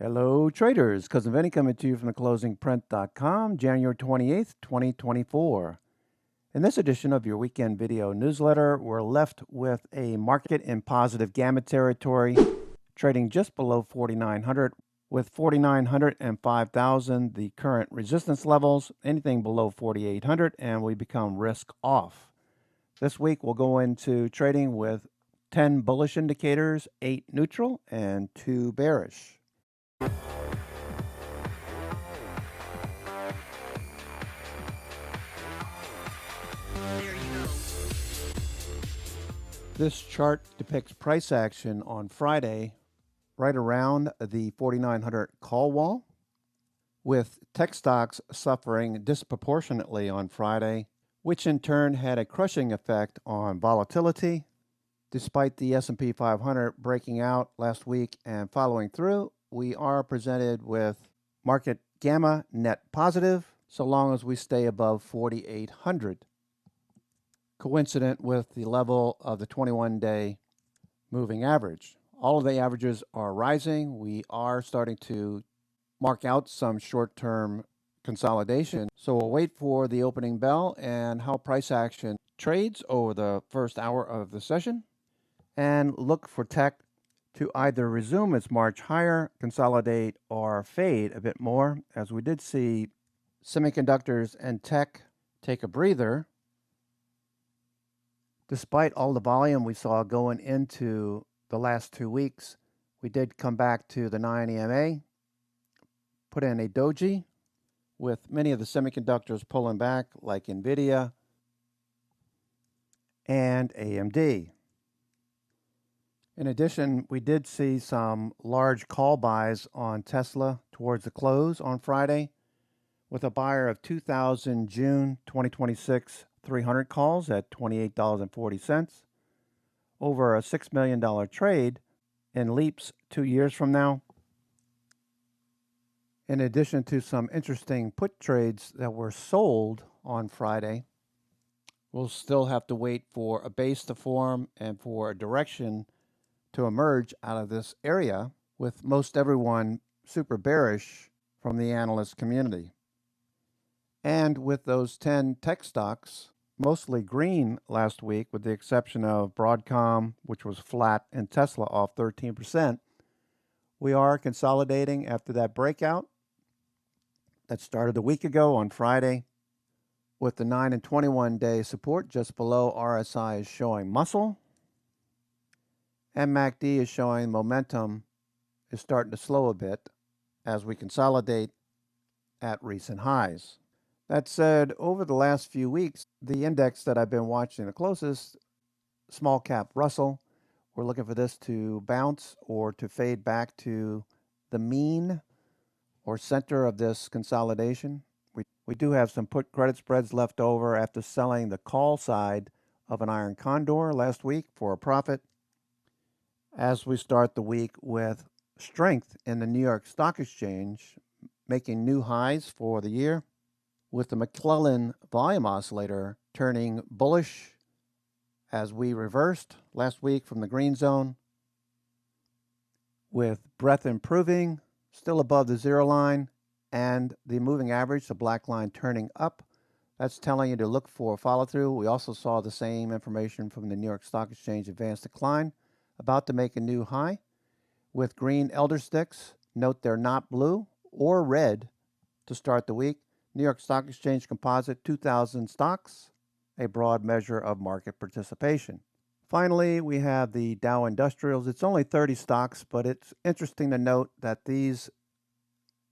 Hello, traders. Cousin Vinny coming to you from theclosingprint.com, January 28th, 2024. In this edition of your weekend video newsletter, we're left with a market in positive gamma territory, trading just below 4,900, with 4,900 and 5,000 the current resistance levels. Anything below 4,800 and we become risk off. This week we'll go into trading with 10 bullish indicators, 8 neutral, and 2 bearish. This chart depicts price action on Friday right around the 4,900 call wall, with tech stocks suffering disproportionately on Friday, which in turn had a crushing effect on volatility. Despite the S&P 500 breaking out last week and following through, we are presented with market gamma net positive so long as we stay above 4,800. Coincident with the level of the 21-day moving average. All of the averages are rising. We are starting to mark out some short-term consolidation. So we'll wait for the opening bell and how price action trades over the first hour of the session, and look for tech to either resume its march higher, consolidate, or fade a bit more, as we did see semiconductors and tech take a breather. Despite all the volume we saw going into the last 2 weeks, we did come back to the 9 EMA, put in a doji, with many of the semiconductors pulling back, like NVIDIA and AMD. In addition, we did see some large call buys on Tesla towards the close on Friday, with a buyer of 2,000 June 2026 300 calls at $28.40, over a $6 million trade in leaps 2 years from now. In addition to some interesting put trades that were sold on Friday, we'll still have to wait for a base to form and for a direction to emerge out of this area, with most everyone super bearish from the analyst community. And with those 10 tech stocks mostly green last week, with the exception of Broadcom, which was flat, and Tesla off 13%, we are consolidating after that breakout that started a week ago on Friday, with the 9 and 21-day support just below. RSI is showing muscle, and MACD is showing momentum is starting to slow a bit as we consolidate at recent highs. That said, over the last few weeks, the index that I've been watching the closest, small cap Russell, we're looking for this to bounce or to fade back to the mean or center of this consolidation. We do have some put credit spreads left over after selling the call side of an iron condor last week for a profit, as we start the week with strength in the New York Stock Exchange, making new highs for the year, with the McClellan volume oscillator turning bullish as we reversed last week from the green zone, with breadth improving, still above the zero line, and the moving average, the black line, turning up. That's telling you to look for follow through. We also saw the same information from the New York Stock Exchange advanced decline, about to make a new high, with green elder sticks. Note they're not blue or red to start the week. New York Stock Exchange Composite, 2,000 stocks, a broad measure of market participation. Finally, we have the Dow Industrials. It's only 30 stocks, but it's interesting to note that these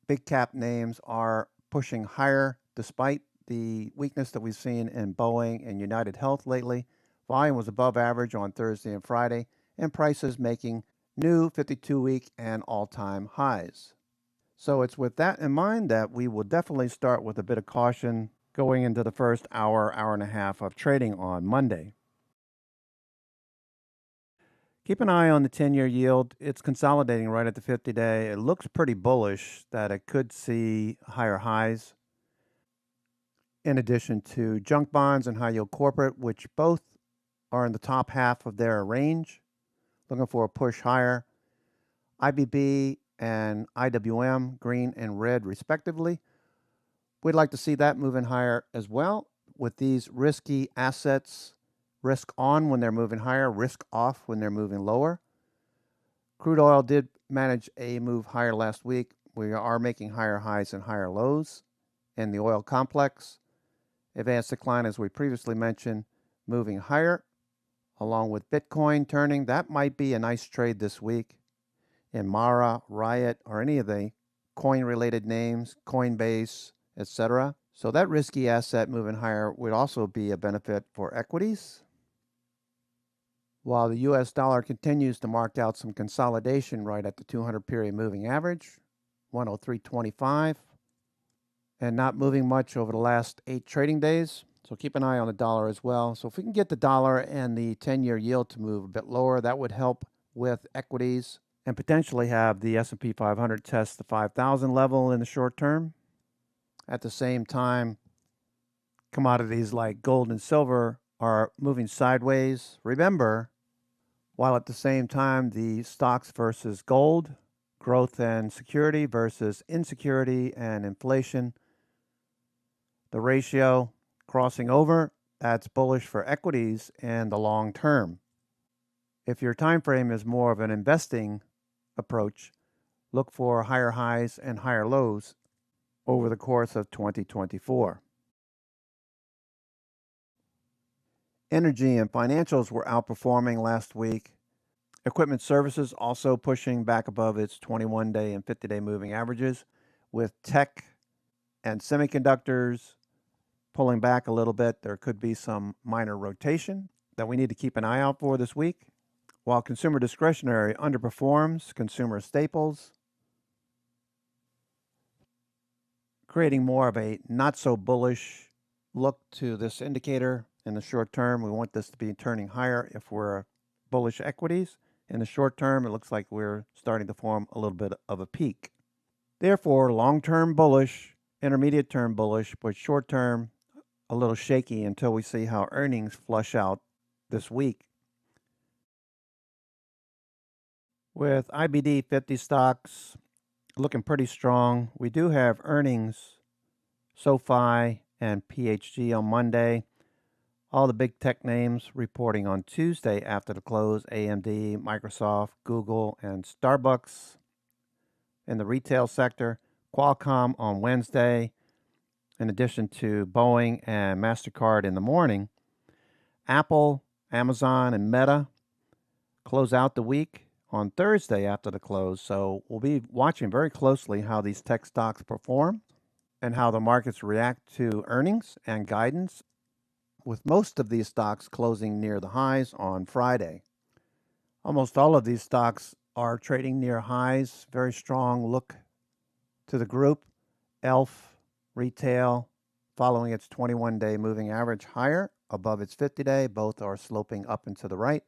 big cap names are pushing higher despite the weakness that we've seen in Boeing and United Health lately. Volume was above average on Thursday and Friday, and prices making new 52-week and all-time highs. So it's with that in mind that we will definitely start with a bit of caution going into the first hour, hour and a half of trading on Monday. Keep an eye on the 10-year yield. It's consolidating right at the 50-day. It looks pretty bullish that it could see higher highs, in addition to junk bonds and high yield corporate, which both are in the top half of their range, looking for a push higher. IBB and IWM, green and red respectively. We'd like to see that moving higher as well. With these risky assets, risk on when they're moving higher, risk off when they're moving lower. Crude oil did manage a move higher last week. We are making higher highs and higher lows in the oil complex. Advanced decline, as we previously mentioned, moving higher, along with Bitcoin turning. That might be a nice trade this week in Mara, Riot, or any of the coin-related names, Coinbase, etc. So that risky asset moving higher would also be a benefit for equities. While the US dollar continues to mark out some consolidation right at the 200-period moving average, 103.25, and not moving much over the last 8 trading days. So keep an eye on the dollar as well. So if we can get the dollar and the 10-year yield to move a bit lower, that would help with equities and potentially have the S&P 500 test the 5,000 level in the short term. At the same time, commodities like gold and silver are moving sideways. Remember, while at the same time the stocks versus gold, growth and security versus insecurity and inflation, the ratio crossing over, that's bullish for equities in the long term. If your time frame is more of an investing approach, look for higher highs and higher lows over the course of 2024. Energy and financials were outperforming last week. Equipment services also pushing back above its 21-day and 50-day moving averages, with tech and semiconductors pulling back a little bit. There could be some minor rotation that we need to keep an eye out for this week. While consumer discretionary underperforms consumer staples, creating more of a not so bullish look to this indicator in the short term. We want this to be turning higher if we're bullish equities. In the short term, it looks like we're starting to form a little bit of a peak. Therefore, long-term bullish, intermediate-term bullish, but short-term a little shaky until we see how earnings flush out this week. With IBD 50 stocks looking pretty strong, we do have earnings, SoFi and PHG on Monday. All the big tech names reporting on Tuesday after the close, AMD, Microsoft, Google, and Starbucks. In the retail sector, Qualcomm on Wednesday, in addition to Boeing and MasterCard in the morning. Apple, Amazon, and Meta close out the week on Thursday after the close. So we'll be watching very closely how these tech stocks perform and how the markets react to earnings and guidance, with most of these stocks closing near the highs on Friday. Almost all of these stocks are trading near highs. Very strong look to the group. ELF, retail, following its 21-day moving average higher above its 50-day. Both are sloping up and to the right.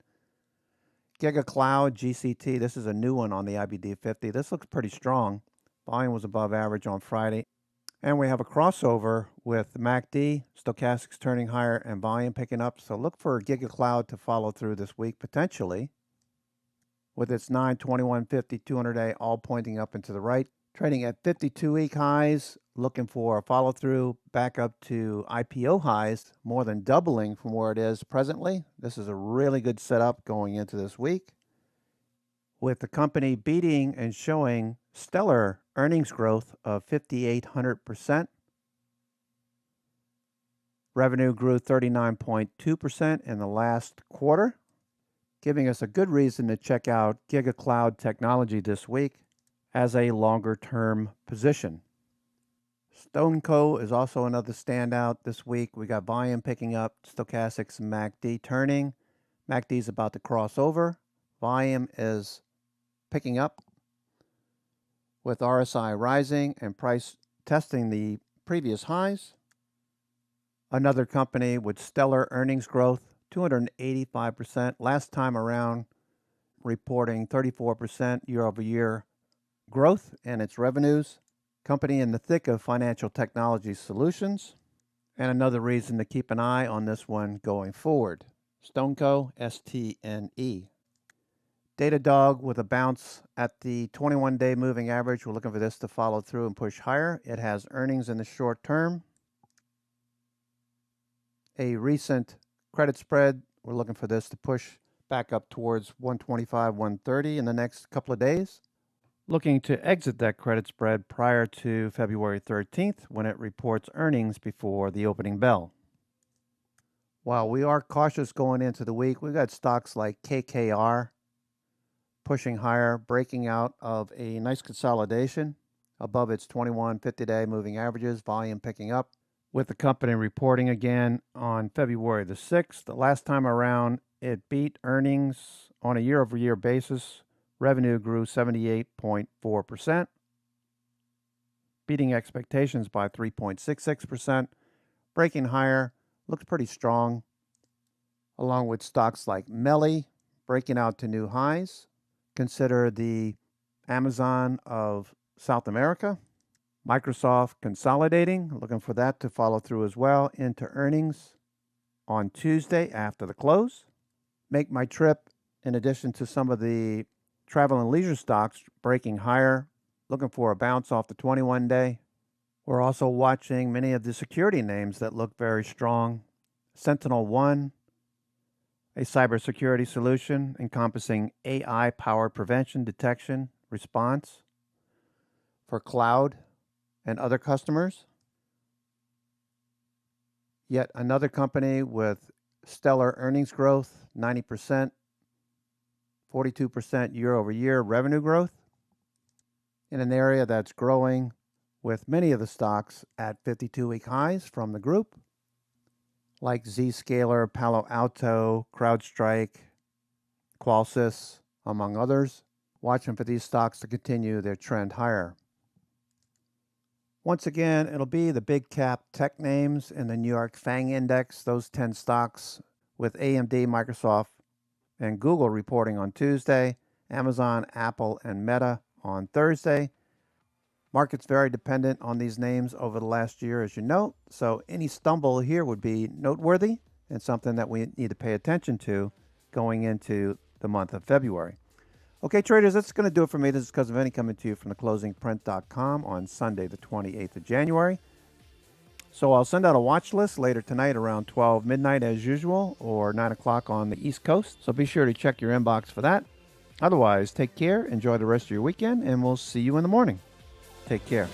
GigaCloud, GCT, this is a new one on the IBD 50. This looks pretty strong. Volume was above average on Friday. And we have a crossover with MACD, stochastics turning higher and volume picking up. So look for GigaCloud to follow through this week, potentially, with its 9, 21, 50, 200-day all pointing up and to the right. Trading at 52-week highs, looking for a follow-through back up to IPO highs, more than doubling from where it is presently. This is a really good setup going into this week, with the company beating and showing stellar earnings growth of 5,800%. Revenue grew 39.2% in the last quarter, giving us a good reason to check out GigaCloud Technology this week as a longer-term position. StoneCo is also another standout this week. We got volume picking up, stochastics and MACD turning. MACD is about to cross over. Volume is picking up, with RSI rising and price testing the previous highs. Another company with stellar earnings growth, 285%. Last time around, reporting 34% year-over-year growth in its revenues. Company in the thick of financial technology solutions. And another reason to keep an eye on this one going forward. StoneCo, STNE. Datadog with a bounce at the 21-day moving average. We're looking for this to follow through and push higher. It has earnings in the short term. A recent credit spread. We're looking for this to push back up towards 125, 130 in the next couple of days. Looking to exit that credit spread prior to February 13th when it reports earnings before the opening bell. While we are cautious going into the week, we've got stocks like KKR pushing higher, breaking out of a nice consolidation above its 21 50-day moving averages, volume picking up, with the company reporting again on February the 6th. The last time around, it beat earnings on a year-over-year basis. Revenue grew 78.4%, beating expectations by 3.66%, breaking higher, looks pretty strong, along with stocks like Melly breaking out to new highs. Consider the Amazon of South America. Microsoft consolidating, looking for that to follow through as well into earnings on Tuesday after the close. Make my trip, in addition to some of the travel and leisure stocks breaking higher, looking for a bounce off the 21-day. We're also watching many of the security names that look very strong. SentinelOne, a cybersecurity solution encompassing AI-powered prevention, detection, response for cloud and other customers. Yet another company with stellar earnings growth, 90%, 42% year-over-year revenue growth in an area that's growing, with many of the stocks at 52-week highs from the group, like Zscaler, Palo Alto, CrowdStrike, Qualsys, among others. Watching for these stocks to continue their trend higher. Once again, it'll be the big cap tech names in the New York FANG Index, those 10 stocks, with AMD, Microsoft, and Google reporting on Tuesday, Amazon, Apple, and Meta on Thursday. Market's very dependent on these names over the last year, as you know, so any stumble here would be noteworthy and something that we need to pay attention to going into the month of February. Okay, traders, that's going to do it for me. This is Cousin Vinny coming to you from theclosingprint.com on Sunday, the 28th of January. So I'll send out a watch list later tonight around 12 midnight as usual, or 9 o'clock on the East Coast. So be sure to check your inbox for that. Otherwise, take care, enjoy the rest of your weekend, and we'll see you in the morning. Take care.